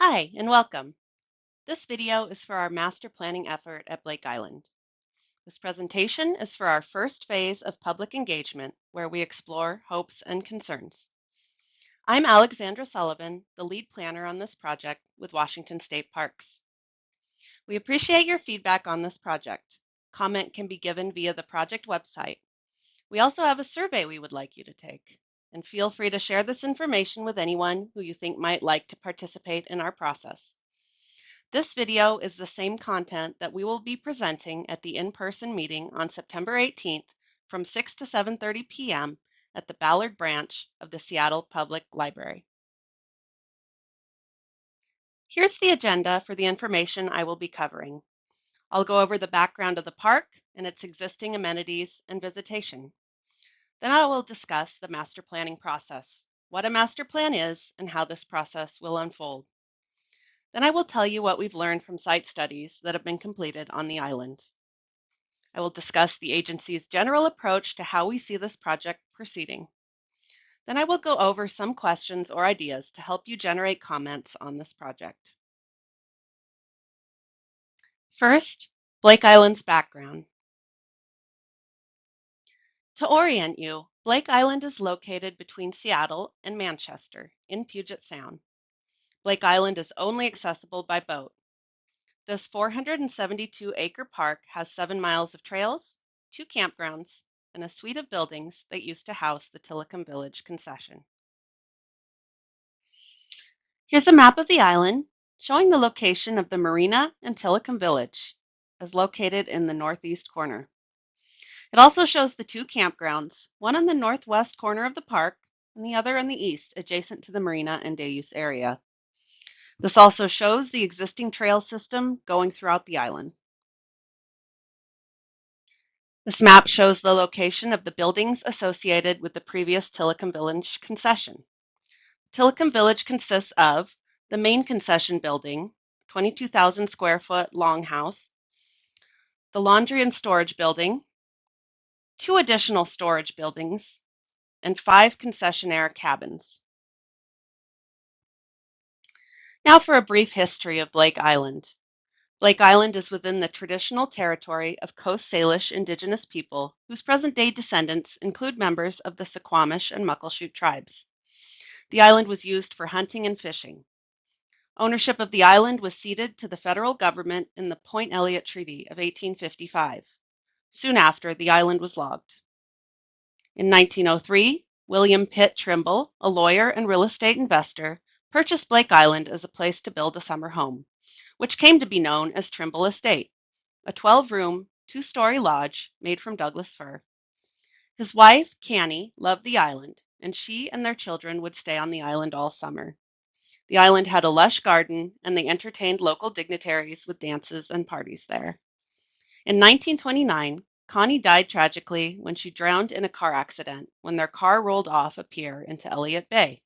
Hi, and welcome. This video is for our master planning effort at Blake Island. This presentation is for our first phase of public engagement, where we explore hopes and concerns. I'm Alexandra Sullivan, the lead planner on this project with Washington State Parks. We appreciate your feedback on this project. Comment can be given via the project website. We also have a survey we would like you to take, and feel free to share this information with anyone who you think might like to participate in our process. This video is the same content that we will be presenting at the in-person meeting on September 18th from 6 to 7:30 p.m. at the Ballard Branch of the Seattle Public Library. Here's the agenda for the information I will be covering. I'll go over the background of the park and its existing amenities and visitation. Then I will discuss the master planning process, what a master plan is, and how this process will unfold. Then I will tell you what we've learned from site studies that have been completed on the island. I will discuss the agency's general approach to how we see this project proceeding. Then I will go over some questions or ideas to help you generate comments on this project. First, Blake Island's background. To orient you, Blake Island is located between Seattle and Manchester in Puget Sound. Blake Island is only accessible by boat. This 472-acre park has 7 miles of trails, 2 campgrounds, and a suite of buildings that used to house the Tillicum Village concession. Here's a map of the island showing the location of the Marina and Tillicum Village, as located in the northeast corner. It also shows the 2 campgrounds, one on the northwest corner of the park and the other on the east, adjacent to the Marina and day use area. This also shows the existing trail system going throughout the island. This map shows the location of the buildings associated with the previous Tillicum Village concession. Tillicum Village consists of the main concession building, 22,000 square foot longhouse, the laundry and storage building, 2 additional storage buildings, and 5 concessionaire cabins. Now for a brief history of Blake Island. Blake Island is within the traditional territory of Coast Salish indigenous people whose present-day descendants include members of the Suquamish and Muckleshoot tribes. The island was used for hunting and fishing. Ownership of the island was ceded to the federal government in the Point Elliott Treaty of 1855. Soon after, the island was logged. In 1903, William Pitt Trimble, a lawyer and real estate investor, purchased Blake Island as a place to build a summer home, which came to be known as Trimble Estate, a 12-room, 2-story lodge made from Douglas fir. His wife, Canny, loved the island, and she and their children would stay on the island all summer. The island had a lush garden, and they entertained local dignitaries with dances and parties there. In 1929, Connie died tragically when she drowned in a car accident when their car rolled off a pier into Elliott Bay.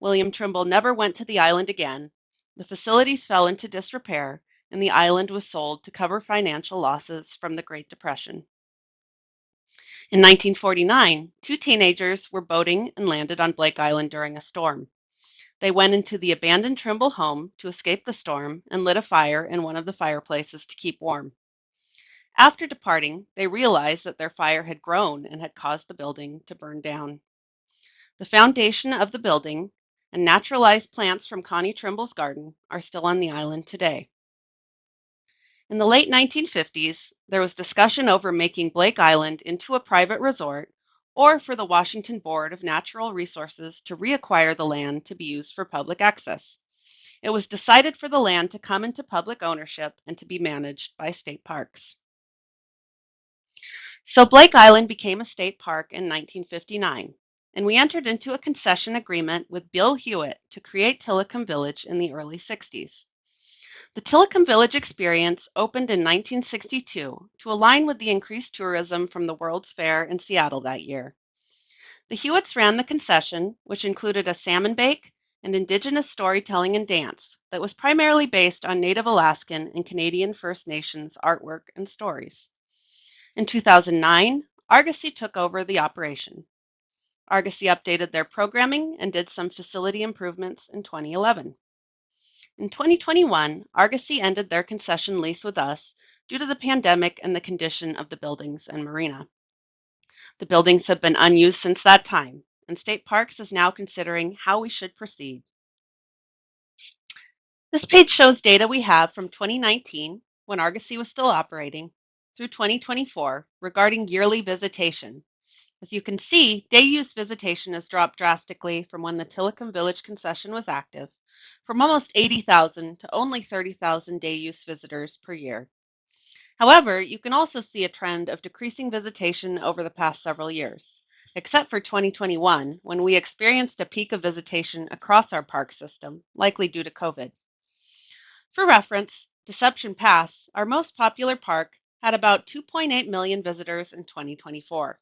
William Trimble never went to the island again. The facilities fell into disrepair, and the island was sold to cover financial losses from the Great Depression. In 1949, 2 teenagers were boating and landed on Blake Island during a storm. They went into the abandoned Trimble home to escape the storm and lit a fire in one of the fireplaces to keep warm. After departing, they realized that their fire had grown and had caused the building to burn down. The foundation of the building and naturalized plants from Connie Trimble's garden are still on the island today. In the late 1950s, there was discussion over making Blake Island into a private resort or for the Washington Board of Natural Resources to reacquire the land to be used for public access. It was decided for the land to come into public ownership and to be managed by state parks. So Blake Island became a state park in 1959, and we entered into a concession agreement with Bill Hewitt to create Tillicum Village in the early 60s. The Tillicum Village experience opened in 1962 to align with the increased tourism from the World's Fair in Seattle that year. The Hewitts ran the concession, which included a salmon bake and indigenous storytelling and dance that was primarily based on Native Alaskan and Canadian First Nations artwork and stories. In 2009, Argosy took over the operation. Argosy updated their programming and did some facility improvements in 2011. In 2021, Argosy ended their concession lease with us due to the pandemic and the condition of the buildings and marina. The buildings have been unused since that time, and State Parks is now considering how we should proceed. This page shows data we have from 2019, when Argosy was still operating, through 2024 regarding yearly visitation. As you can see, day use visitation has dropped drastically from when the Tillicum Village concession was active, from almost 80,000 to only 30,000 day use visitors per year. However, you can also see a trend of decreasing visitation over the past several years, except for 2021, when we experienced a peak of visitation across our park system, likely due to COVID. For reference, Deception Pass, our most popular park, had about 2.8 million visitors in 2024.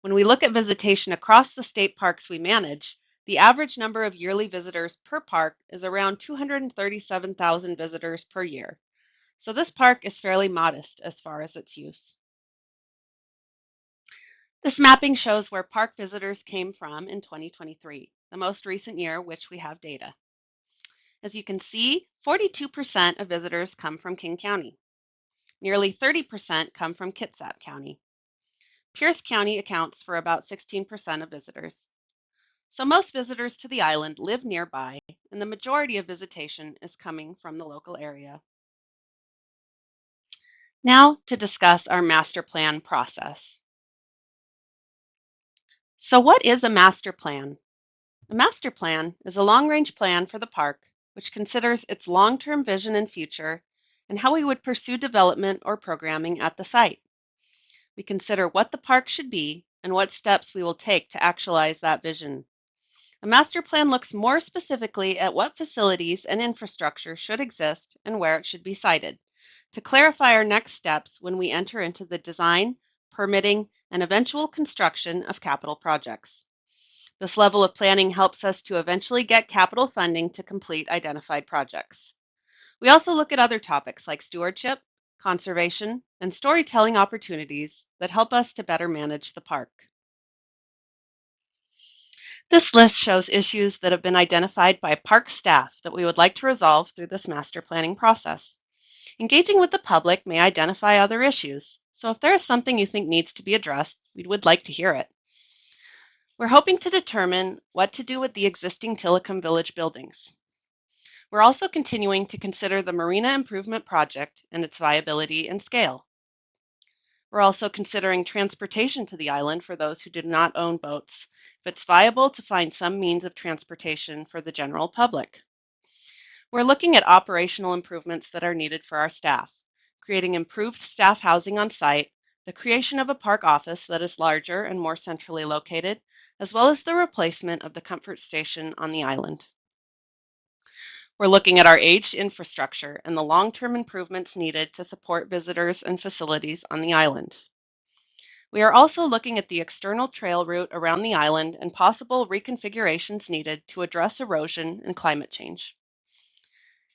When we look at visitation across the state parks we manage, the average number of yearly visitors per park is around 237,000 visitors per year. So this park is fairly modest as far as its use. This mapping shows where park visitors came from in 2023, the most recent year which we have data. As you can see, 42% of visitors come from King County. Nearly 30% come from Kitsap County. Pierce County accounts for about 16% of visitors. So most visitors to the island live nearby, and the majority of visitation is coming from the local area. Now to discuss our master plan process. So what is a master plan? A master plan is a long-range plan for the park, which considers its long-term vision and future, and how we would pursue development or programming at the site. We consider what the park should be and what steps we will take to actualize that vision. A master plan looks more specifically at what facilities and infrastructure should exist and where it should be sited, to clarify our next steps when we enter into the design, permitting, and eventual construction of capital projects. This level of planning helps us to eventually get capital funding to complete identified projects. We also look at other topics like stewardship, conservation, and storytelling opportunities that help us to better manage the park. This list shows issues that have been identified by park staff that we would like to resolve through this master planning process. Engaging with the public may identify other issues, so if there is something you think needs to be addressed, we would like to hear it. We're hoping to determine what to do with the existing Tillicum Village buildings. We're also continuing to consider the Marina Improvement Project and its viability and scale. We're also considering transportation to the island for those who do not own boats, if it's viable to find some means of transportation for the general public. We're looking at operational improvements that are needed for our staff, creating improved staff housing on site, the creation of a park office that is larger and more centrally located, as well as the replacement of the comfort station on the island. We're looking at our aged infrastructure and the long-term improvements needed to support visitors and facilities on the island. We are also looking at the external trail route around the island and possible reconfigurations needed to address erosion and climate change.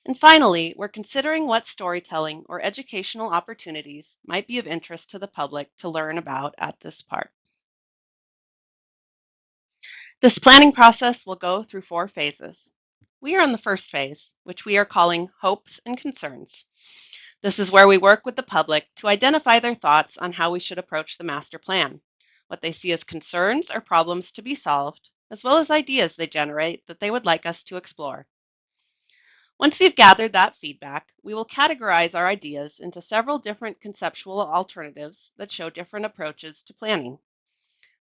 And finally, we're considering what storytelling or educational opportunities might be of interest to the public to learn about at this park. This planning process will go through 4 phases. We are in the first phase, which we are calling Hopes and Concerns. This is where we work with the public to identify their thoughts on how we should approach the master plan, what they see as concerns or problems to be solved, as well as ideas they generate that they would like us to explore. Once we've gathered that feedback, we will categorize our ideas into several different conceptual alternatives that show different approaches to planning.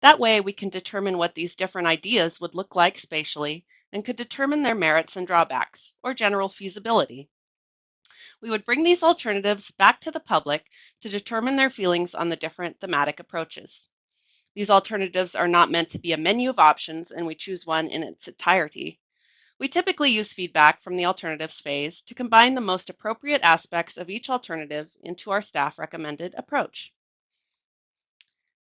That way, we can determine what these different ideas would look like spatially and could determine their merits and drawbacks, or general feasibility. We would bring these alternatives back to the public to determine their feelings on the different thematic approaches. These alternatives are not meant to be a menu of options and we choose one in its entirety. We typically use feedback from the alternatives phase to combine the most appropriate aspects of each alternative into our staff recommended approach.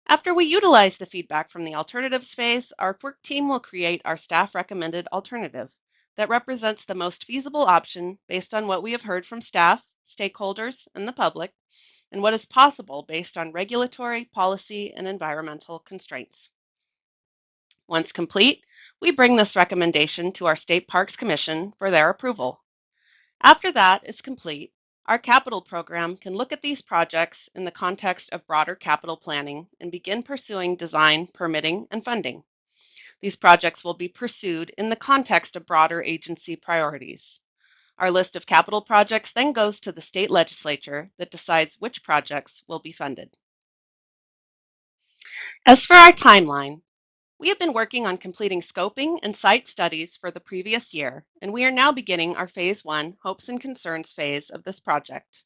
After we utilize the feedback from the alternatives phase, our work team will create our staff recommended alternative that represents the most feasible option based on what we have heard from staff, stakeholders, and the public, and what is possible based on regulatory, policy, and environmental constraints. Once complete, we bring this recommendation to our State Parks Commission for their approval. After that is complete, our capital program can look at these projects in the context of broader capital planning and begin pursuing design, permitting, and funding. These projects will be pursued in the context of broader agency priorities. Our list of capital projects then goes to the state legislature that decides which projects will be funded. As for our timeline, we have been working on completing scoping and site studies for the previous year, and we are now beginning our Phase 1 Hopes and Concerns phase of this project.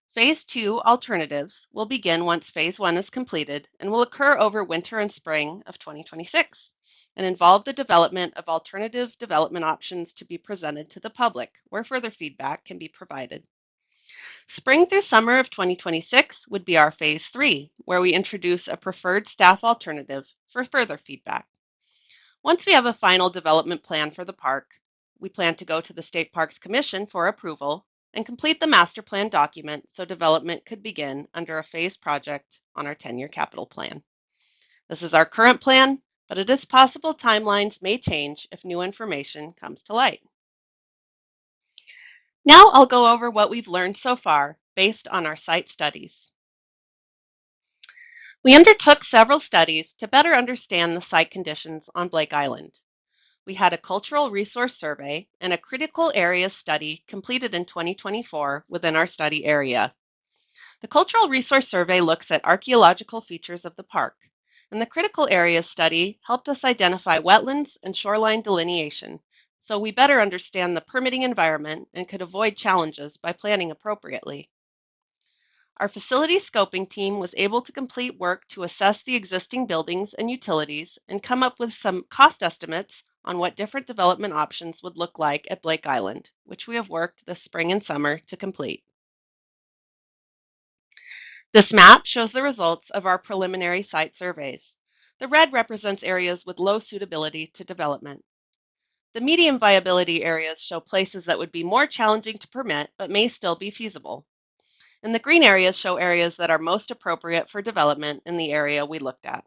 Phase 2 alternatives will begin once Phase 1 is completed and will occur over winter and spring of 2026 and involve the development of alternative development options to be presented to the public, where further feedback can be provided. Spring through summer of 2026 would be our Phase 3, where we introduce a preferred staff alternative for further feedback. Once we have a final development plan for the park, we plan to go to the State Parks Commission for approval and complete the master plan document so development could begin under a phased project on our 10-year capital plan. This is our current plan, but it is possible timelines may change if new information comes to light. Now I'll go over what we've learned so far based on our site studies. We undertook several studies to better understand the site conditions on Blake Island. We had a cultural resource survey and a critical areas study completed in 2024 within our study area. The cultural resource survey looks at archaeological features of the park, and the critical areas study helped us identify wetlands and shoreline delineation, so we better understand the permitting environment and could avoid challenges by planning appropriately. Our facility scoping team was able to complete work to assess the existing buildings and utilities and come up with some cost estimates on what different development options would look like at Blake Island, which we have worked this spring and summer to complete. This map shows the results of our preliminary site surveys. The red represents areas with low suitability to development. The medium viability areas show places that would be more challenging to permit but may still be feasible. And the green areas show areas that are most appropriate for development in the area we looked at.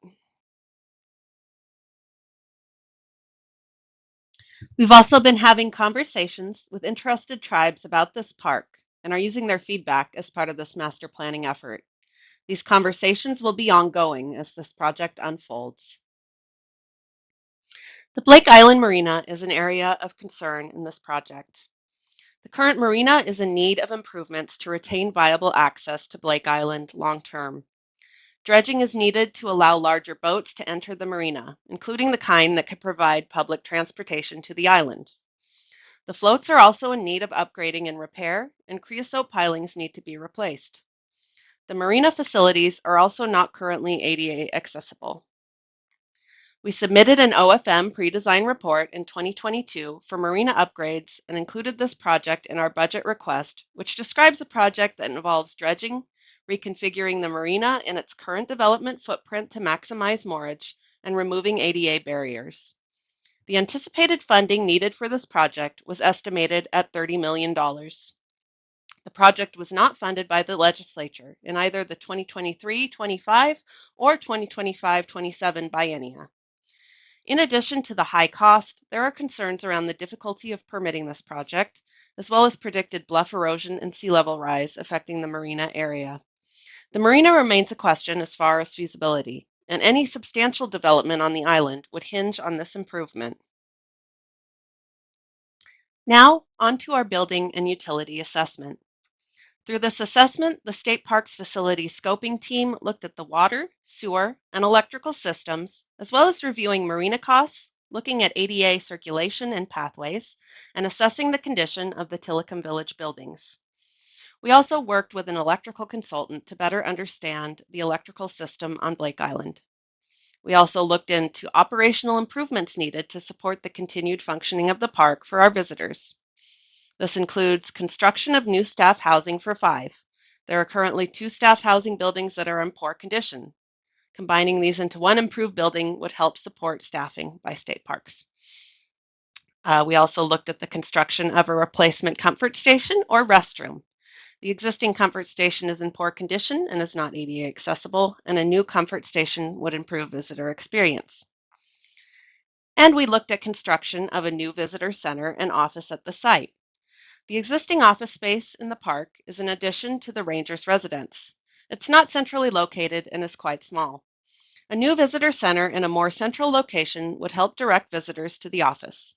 We've also been having conversations with interested tribes about this park and are using their feedback as part of this master planning effort. These conversations will be ongoing as this project unfolds. The Blake Island Marina is an area of concern in this project. The current marina is in need of improvements to retain viable access to Blake Island long term. Dredging is needed to allow larger boats to enter the marina, including the kind that could provide public transportation to the island. The floats are also in need of upgrading and repair, and creosote pilings need to be replaced. The marina facilities are also not currently ADA accessible. We submitted an OFM pre-design report in 2022 for marina upgrades and included this project in our budget request, which describes a project that involves dredging, reconfiguring the marina in its current development footprint to maximize moorage, and removing ADA barriers. The anticipated funding needed for this project was estimated at $30 million. The project was not funded by the legislature in either the 2023-25 or 2025-27 biennia. In addition to the high cost, there are concerns around the difficulty of permitting this project, as well as predicted bluff erosion and sea level rise affecting the marina area. The marina remains a question as far as feasibility, and any substantial development on the island would hinge on this improvement. Now, on to our building and utility assessment. Through this assessment, the State Parks Facility Scoping Team looked at the water, sewer, and electrical systems, as well as reviewing marina costs, looking at ADA circulation and pathways, and assessing the condition of the Tillicum Village buildings. We also worked with an electrical consultant to better understand the electrical system on Blake Island. We also looked into operational improvements needed to support the continued functioning of the park for our visitors. This includes construction of new staff housing for 5. There are currently 2 staff housing buildings that are in poor condition. Combining these into one improved building would help support staffing by state parks. We also looked at the construction of a replacement comfort station or restroom. The existing comfort station is in poor condition and is not ADA accessible, and a new comfort station would improve visitor experience. And we looked at construction of a new visitor center and office at the site. The existing office space in the park is an addition to the ranger's residence. It's not centrally located and is quite small. A new visitor center in a more central location would help direct visitors to the office.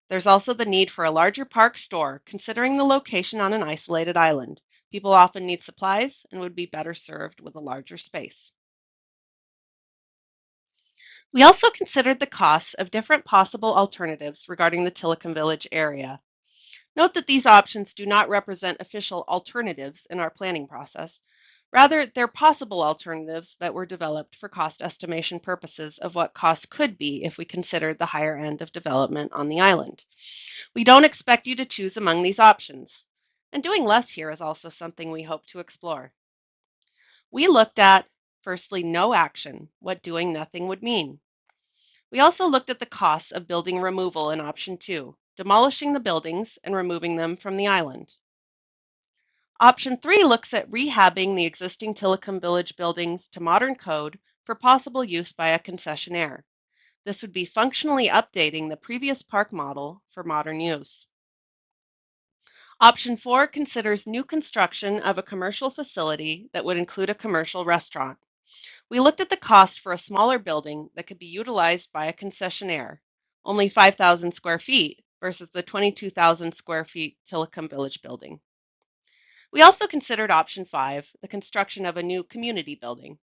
There's also the need for a larger park store, considering the location on an isolated island. People often need supplies and would be better served with a larger space. We also considered the costs of different possible alternatives regarding the Tillicum Village area. Note that these options do not represent official alternatives in our planning process. Rather, they're possible alternatives that were developed for cost estimation purposes of what costs could be if we considered the higher end of development on the island. We don't expect you to choose among these options, and doing less here is also something we hope to explore. We looked at, firstly, no action, what doing nothing would mean. We also looked at the costs of building removal in option 2, demolishing the buildings and removing them from the island. Option 3 looks at rehabbing the existing Tillicum Village buildings to modern code for possible use by a concessionaire. This would be functionally updating the previous park model for modern use. Option 4 considers new construction of a commercial facility that would include a commercial restaurant. We looked at the cost for a smaller building that could be utilized by a concessionaire, only 5,000 square feet versus the 22,000 square feet Tillicum Village building. We also considered option 5, the construction of a new community building.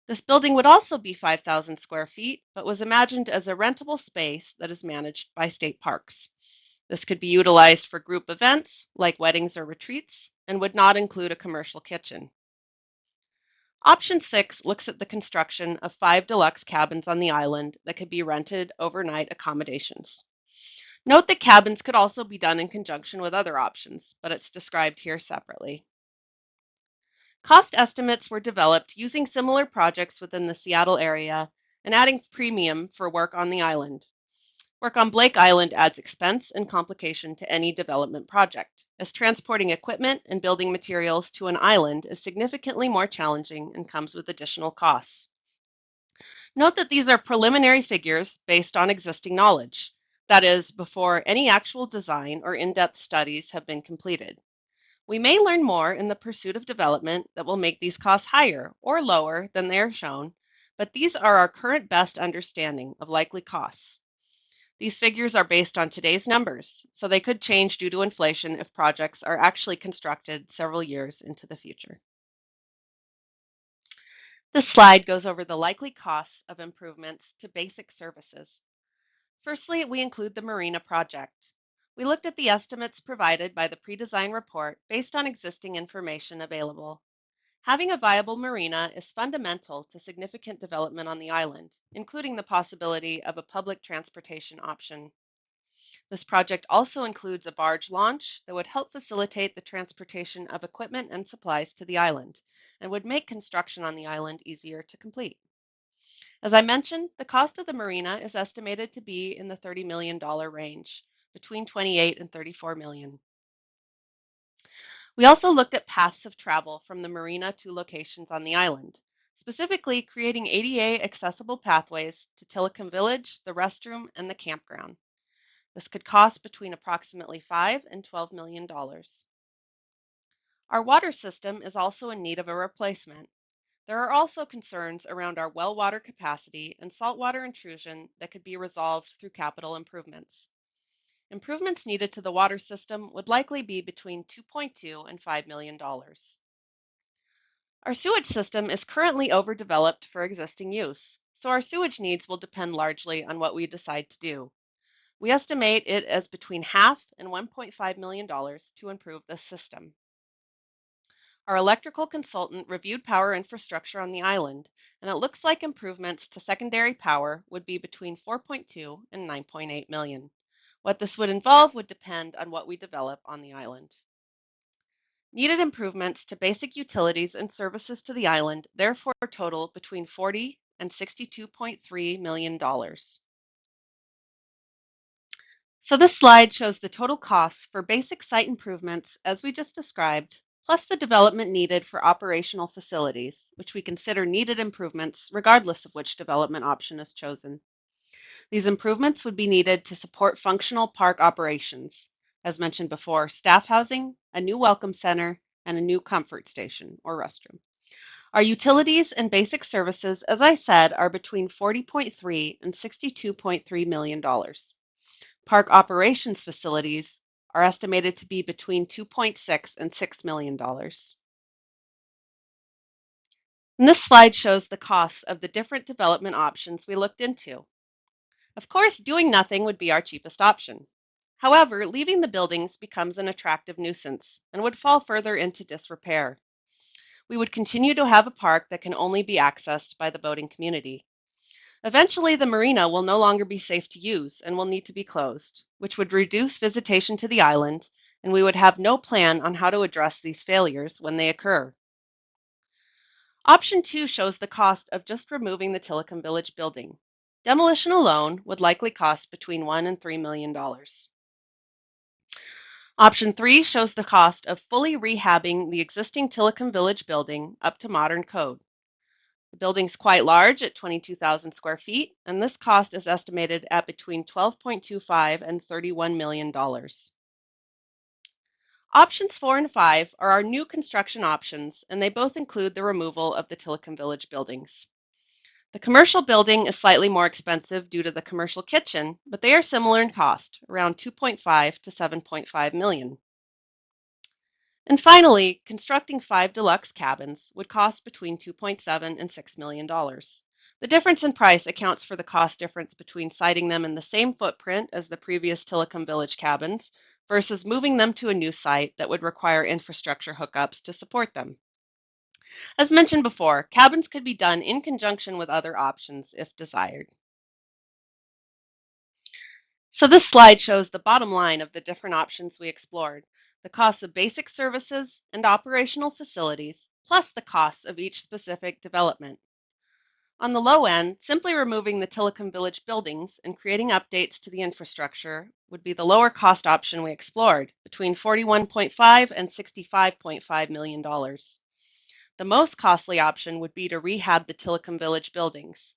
This building would also be 5,000 square feet, but was imagined as a rentable space that is managed by state parks. This could be utilized for group events like weddings or retreats and would not include a commercial kitchen. Option 6 looks at the construction of 5 deluxe cabins on the island that could be rented overnight accommodations. Note that cabins could also be done in conjunction with other options, but it's described here separately. Cost estimates were developed using similar projects within the Seattle area and adding premium for work on the island. Work on Blake Island adds expense and complication to any development project, as transporting equipment and building materials to an island is significantly more challenging and comes with additional costs. Note that these are preliminary figures based on existing knowledge, that is, before any actual design or in-depth studies have been completed. We may learn more in the pursuit of development that will make these costs higher or lower than they are shown, but these are our current best understanding of likely costs. These figures are based on today's numbers, so they could change due to inflation if projects are actually constructed several years into the future. This slide goes over the likely costs of improvements to basic services. Firstly, we include the Marina project. We looked at the estimates provided by the pre-design report based on existing information available. Having a viable marina is fundamental to significant development on the island, including the possibility of a public transportation option. This project also includes a barge launch that would help facilitate the transportation of equipment and supplies to the island and would make construction on the island easier to complete. As I mentioned, the cost of the marina is estimated to be in the $30 million range, between 28 and 34 million. We also looked at paths of travel from the marina to locations on the island, specifically creating ADA accessible pathways to Tillicum Village, the restroom, and the campground. This could cost between approximately $5 and $12 million. Our water system is also in need of a replacement. There are also concerns around our well water capacity and saltwater intrusion that could be resolved through capital improvements. Improvements needed to the water system would likely be between $2.2 and $5 million. Our sewage system is currently overdeveloped for existing use, so our sewage needs will depend largely on what we decide to do. We estimate it as between half and $1.5 million to improve this system. Our electrical consultant reviewed power infrastructure on the island, and it looks like improvements to secondary power would be between 4.2 and 9.8 million. What this would involve would depend on what we develop on the island. Needed improvements to basic utilities and services to the island therefore total between $40 and $62.3 million. So this slide shows the total costs for basic site improvements as we just described, plus the development needed for operational facilities, which we consider needed improvements regardless of which development option is chosen. These improvements would be needed to support functional park operations, As mentioned before, staff housing, a new welcome center, and a new comfort station or restroom. Our utilities and basic services, as I said, are between $40.3 and $62.3 million. Park operations facilities are estimated to be between $2.6 and $6 million. And this slide shows the costs of the different development options we looked into. Of course, doing nothing would be our cheapest option. However, leaving the buildings becomes an attractive nuisance and would fall further into disrepair. We would continue to have a park that can only be accessed by the boating community. Eventually, the marina will no longer be safe to use and will need to be closed, which would reduce visitation to the island, and we would have no plan on how to address these failures when they occur. Option 2 shows the cost of just removing the Tillicum Village building. Demolition alone would likely cost between $1 and $3 million. Option 3 shows the cost of fully rehabbing the existing Tillicum Village building up to modern code. The building's quite large at 22,000 square feet, and this cost is estimated at between $12.25 and $31 million. Options 4 and 5 are our new construction options, and they both include the removal of the Tillicum Village buildings. The commercial building is slightly more expensive due to the commercial kitchen, but they are similar in cost, around $2.5 to $7.5 million. And finally, constructing 5 deluxe cabins would cost between $2.7 and $6 million. The difference in price accounts for the cost difference between siting them in the same footprint as the previous Tillicum Village cabins versus moving them to a new site that would require infrastructure hookups to support them. As mentioned before, cabins could be done in conjunction with other options if desired. So this slide shows the bottom line of the different options we explored, the costs of basic services and operational facilities, plus the costs of each specific development. On the low end, simply removing the Tillicum Village buildings and creating updates to the infrastructure would be the lower cost option we explored, between $41.5 and $65.5 million. The most costly option would be to rehab the Tillicum Village buildings,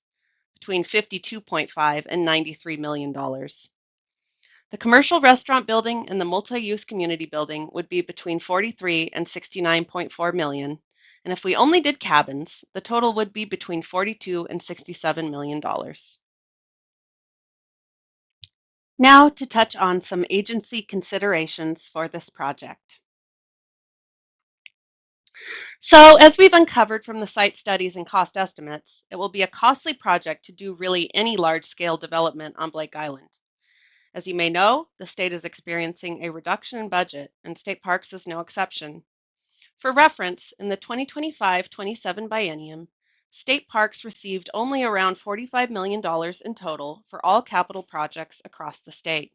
between $52.5 and $93 million. The commercial restaurant building and the multi-use community building would be between $43 and $69.4 million, and if we only did cabins, the total would be between $42 and $67 million. Now to touch on some agency considerations for this project. So, as we've uncovered from the site studies and cost estimates, it will be a costly project to do really any large-scale development on Blake Island. As you may know, the state is experiencing a reduction in budget, and State Parks is no exception. For reference, in the 2025-27 biennium, State Parks received only around $45 million in total for all capital projects across the state.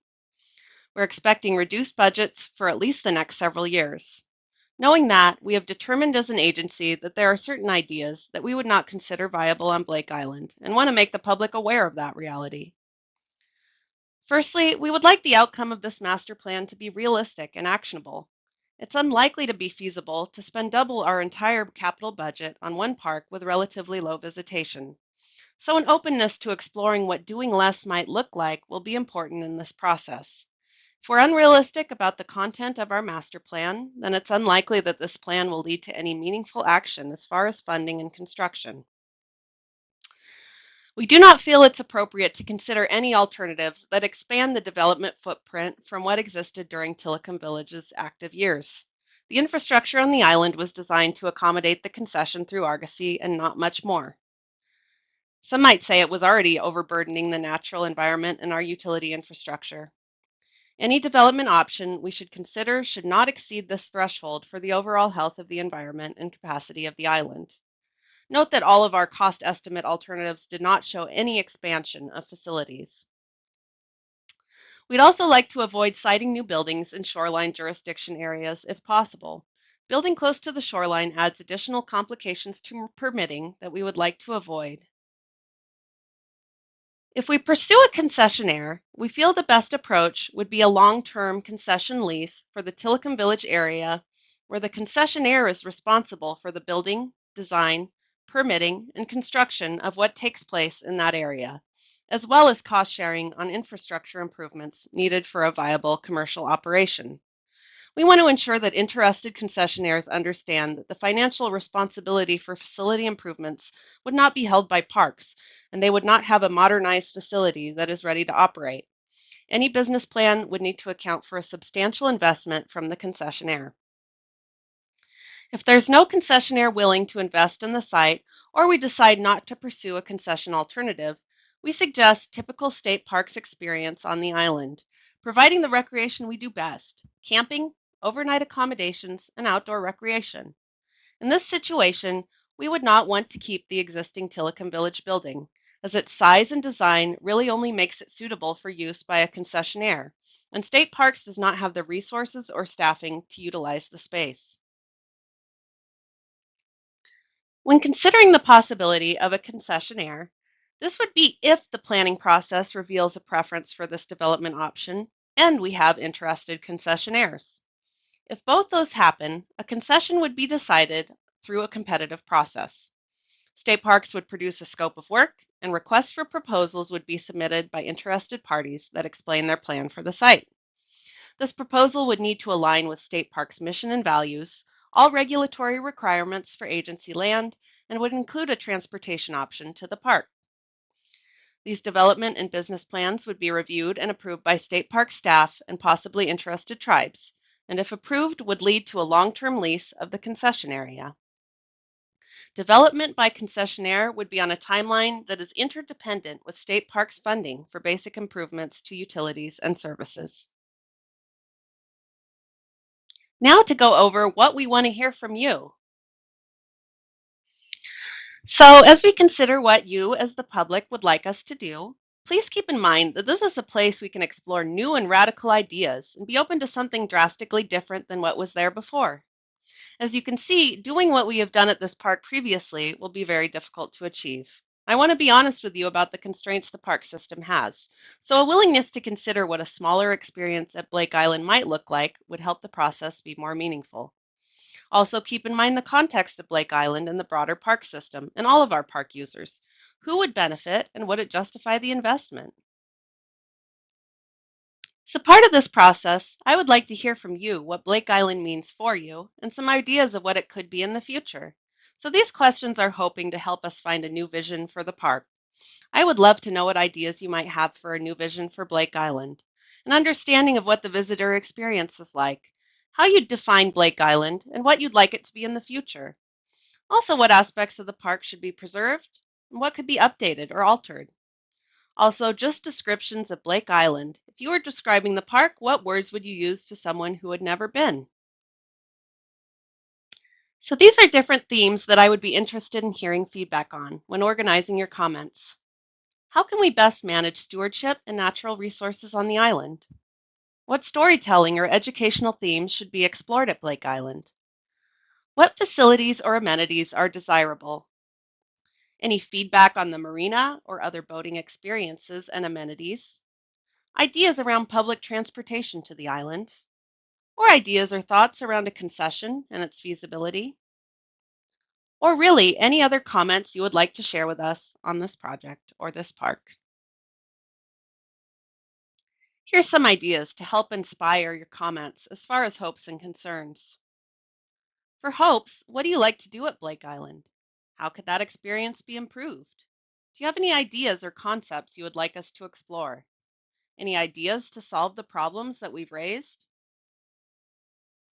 We're expecting reduced budgets for at least the next several years. Knowing that, we have determined as an agency that there are certain ideas that we would not consider viable on Blake Island and want to make the public aware of that reality. Firstly, we would like the outcome of this master plan to be realistic and actionable. It's unlikely to be feasible to spend double our entire capital budget on one park with relatively low visitation. So an openness to exploring what doing less might look like will be important in this process. If we're unrealistic about the content of our master plan, then it's unlikely that this plan will lead to any meaningful action as far as funding and construction. We do not feel it's appropriate to consider any alternatives that expand the development footprint from what existed during Tillicum Village's active years. The infrastructure on the island was designed to accommodate the concession through Argosy and not much more. Some might say it was already overburdening the natural environment and our utility infrastructure. Any development option we should consider should not exceed this threshold for the overall health of the environment and capacity of the island. Note that all of our cost estimate alternatives did not show any expansion of facilities. We'd also like to avoid siting new buildings in shoreline jurisdiction areas if possible. Building close to the shoreline adds additional complications to permitting that we would like to avoid. If we pursue a concessionaire, we feel the best approach would be a long-term concession lease for the Tillicum Village area where the concessionaire is responsible for the building, design, permitting, and construction of what takes place in that area. as well as cost sharing on infrastructure improvements needed for a viable commercial operation. We want to ensure that interested concessionaires understand that the financial responsibility for facility improvements would not be held by parks, and they would not have a modernized facility that is ready to operate. Any business plan would need to account for a substantial investment from the concessionaire. If there's no concessionaire willing to invest in the site, or we decide not to pursue a concession alternative, we suggest typical state parks experience on the island, providing the recreation we do best: camping, overnight accommodations, and outdoor recreation. In this situation, we would not want to keep the existing Tillicum Village building, as its size and design really only makes it suitable for use by a concessionaire, and State Parks does not have the resources or staffing to utilize the space. When considering the possibility of a concessionaire, this would be if the planning process reveals a preference for this development option and we have interested concessionaires. If both those happen, a concession would be decided through a competitive process. State Parks would produce a scope of work, and requests for proposals would be submitted by interested parties that explain their plan for the site. This proposal would need to align with State Parks' mission and values, all regulatory requirements for agency land, and would include a transportation option to the park. These development and business plans would be reviewed and approved by State Park staff and possibly interested tribes, and if approved, would lead to a long-term lease of the concession area. Development by concessionaire would be on a timeline that is interdependent with State Parks funding for basic improvements to utilities and services. Now to go over what we want to hear from you. So as we consider what you as the public would like us to do, please keep in mind that this is a place we can explore new and radical ideas and be open to something drastically different than what was there before. As you can see, doing what we have done at this park previously will be very difficult to achieve. I want to be honest with you about the constraints the park system has, so a willingness to consider what a smaller experience at Blake Island might look like would help the process be more meaningful. Also, keep in mind the context of Blake Island and the broader park system and all of our park users. Who would benefit and would it justify the investment? So part of this process, I would like to hear from you what Blake Island means for you and some ideas of what it could be in the future. So these questions are hoping to help us find a new vision for the park. I would love to know what ideas you might have for a new vision for Blake Island, an understanding of what the visitor experience is like, how you'd define Blake Island, and what you'd like it to be in the future. Also, what aspects of the park should be preserved and what could be updated or altered. Also, just descriptions of Blake Island. If you were describing the park, what words would you use to someone who had never been? So these are different themes that I would be interested in hearing feedback on when organizing your comments. How can we best manage stewardship and natural resources on the island? What storytelling or educational themes should be explored at Blake Island? What facilities or amenities are desirable? Any feedback on the marina or other boating experiences and amenities? Ideas around public transportation to the island? Or ideas or thoughts around a concession and its feasibility? Or really any other comments you would like to share with us on this project or this park? Here's some ideas to help inspire your comments as far as hopes and concerns. For hopes, what do you like to do at Blake Island? How could that experience be improved? Do you have any ideas or concepts you would like us to explore? Any ideas to solve the problems that we've raised?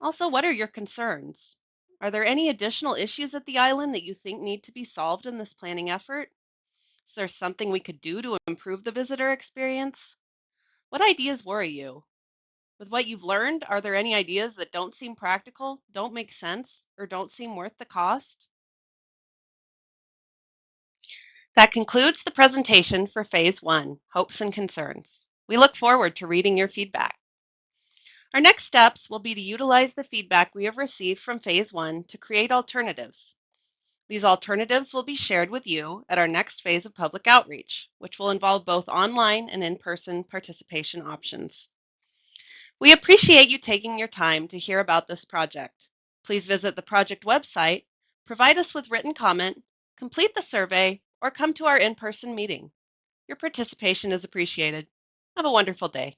Also, what are your concerns? Are there any additional issues at the island that you think need to be solved in this planning effort? Is there something we could do to improve the visitor experience? What ideas worry you? With what you've learned, are there any ideas that don't seem practical, don't make sense, or don't seem worth the cost? That concludes the presentation for Phase 1, Hopes and Concerns. We look forward to reading your feedback. Our next steps will be to utilize the feedback we have received from Phase 1 to create alternatives. These alternatives will be shared with you at our next phase of public outreach, which will involve both online and in-person participation options. We appreciate you taking your time to hear about this project. Please visit the project website, provide us with written comment, complete the survey, or come to our in-person meeting. Your participation is appreciated. Have a wonderful day.